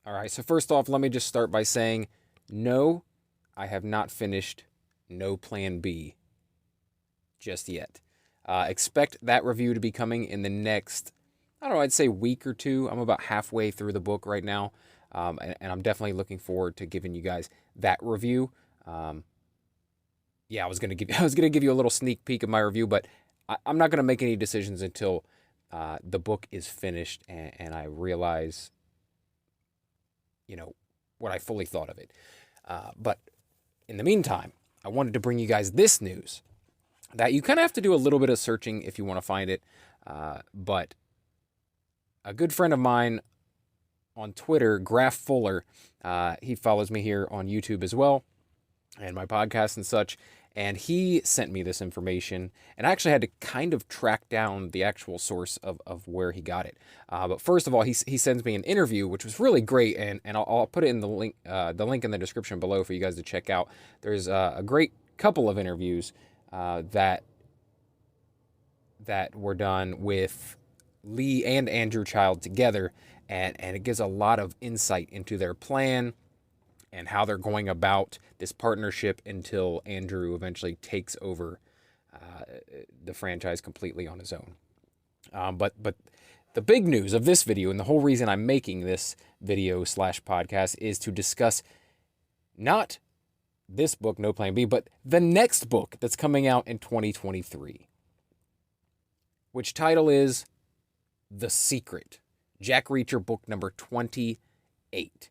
All right, so first off, let me just start by saying no, I have not finished No Plan B just yet. Expect that review to be coming in the next, I don't know, I'd say week or two. I'm about halfway through the book right now, and I'm definitely looking forward to giving you guys that review. Um, yeah, I was gonna give you a little sneak peek of my review, but I'm not gonna make any decisions until the book is finished and I realize, you know, what I fully thought of it. But in the meantime, I wanted to bring you guys this news that you kind of have to do a little bit of searching if you want to find it. But a good friend of mine on Twitter, Graf Fuller, he follows me here on YouTube as well and my podcast and such. And he sent me this information, and I actually had to kind of track down the actual source of where he got it. But first of all, he sends me an interview, which was really great, and I'll put it in the link in the description below for you guys to check out. There's a great couple of interviews that were done with Lee and Andrew Child together, and it gives a lot of insight into their plan and how they're going about this partnership until Andrew eventually takes over the franchise completely on his own. But the big news of this video, and the whole reason I'm making this video / podcast, is to discuss not this book, No Plan B, but the next book that's coming out in 2023, which title is The Secret, Jack Reacher book number 28.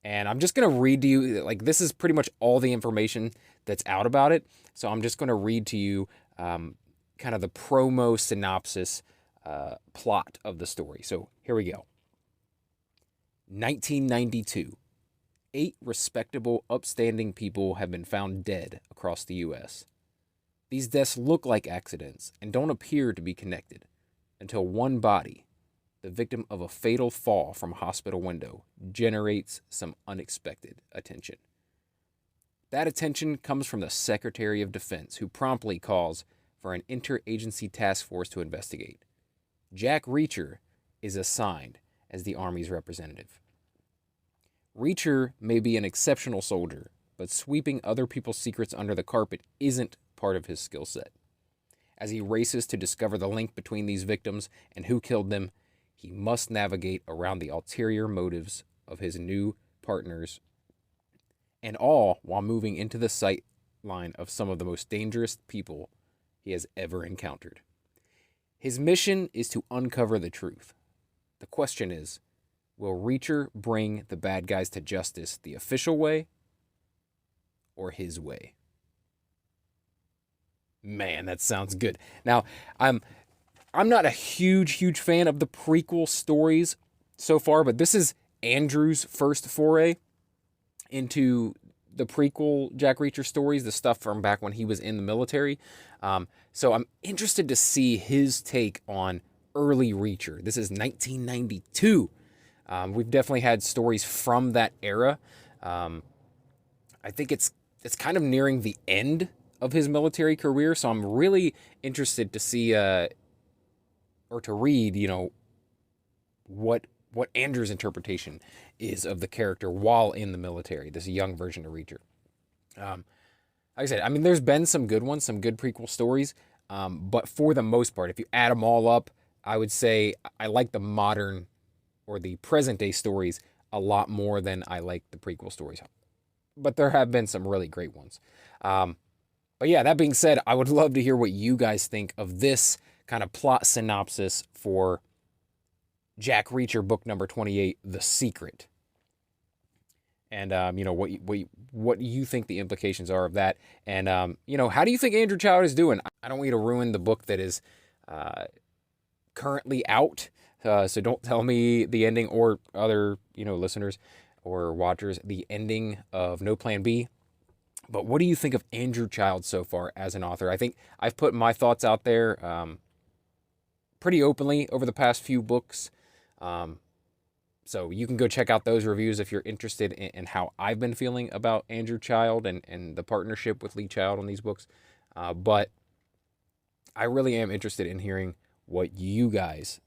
And I'm just going to read to you, like, this is pretty much all the information that's out about it. So I'm just going to read to you kind of the promo synopsis plot of the story. So here we go. 1992. 8 respectable, upstanding people have been found dead across the U.S. These deaths look like accidents and don't appear to be connected until one body, the victim of a fatal fall from a hospital window, generates some unexpected attention. That attention comes from the Secretary of Defense, who promptly calls for an interagency task force to investigate. Jack Reacher is assigned as the Army's representative. Reacher may be an exceptional soldier, but sweeping other people's secrets under the carpet isn't part of his skill set. As he races to discover the link between these victims and who killed them, he must navigate around the ulterior motives of his new partners, and all while moving into the sight line of some of the most dangerous people he has ever encountered. His mission is to uncover the truth. The question is, will Reacher bring the bad guys to justice the official way or his way? Man, that sounds good. Now, I'm not a huge fan of the prequel stories so far, but this is Andrew's first foray into the prequel Jack Reacher stories, the stuff from back when he was in the military. So I'm interested to see his take on early Reacher. This is 1992. We've definitely had stories from that era. I think it's kind of nearing the end of his military career, so I'm really interested to see or to read, what Andrew's interpretation is of the character while in the military, this young version of Reacher. Like I said, I mean, there's been some good ones, some good prequel stories, but for the most part, if you add them all up, I would say I like the modern or the present-day stories a lot more than I like the prequel stories. But there have been some really great ones. But yeah, that being said, I would love to hear what you guys think of this kind of plot synopsis for Jack Reacher book number 28, The Secret. And, what you think the implications are of that. And, how do you think Andrew Child is doing? I don't want you to ruin the book that is currently out. So don't tell me the ending, or other, listeners or watchers, the ending of No Plan B. But what do you think of Andrew Child so far as an author? I think I've put my thoughts out there pretty openly over the past few books. So you can go check out those reviews if you're interested in how I've been feeling about Andrew Child and the partnership with Lee Child on these books. But I really am interested in hearing what you guys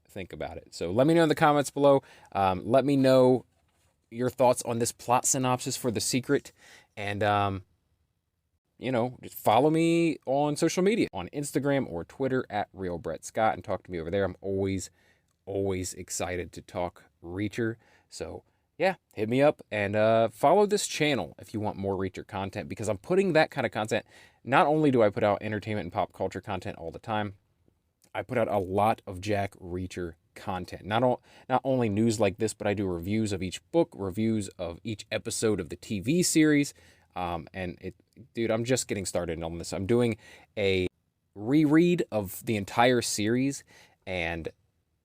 think about it. So let me know in the comments below. Let me know your thoughts on this plot synopsis for The Secret. And, just follow me on social media, on Instagram or Twitter at Real Brett Scott, and talk to me over there. I'm always excited to talk Reacher. So yeah, hit me up and follow this channel if you want more Reacher content, because I'm putting that kind of content. Not only do I put out entertainment and pop culture content all the time, I put out a lot of Jack Reacher content. Not only news like this, but I do reviews of each book, reviews of each episode of the TV series. Dude, I'm just getting started on this. I'm doing a reread of the entire series and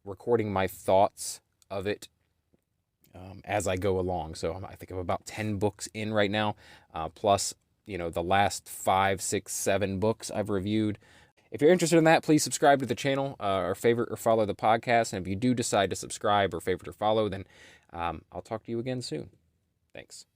recording my thoughts of it as I go along. So I think I'm about 10 books in right now, plus, the last 5, 6, 7 books I've reviewed. If you're interested in that, please subscribe to the channel, or favorite or follow the podcast. And if you do decide to subscribe or favorite or follow, then I'll talk to you again soon. Thanks.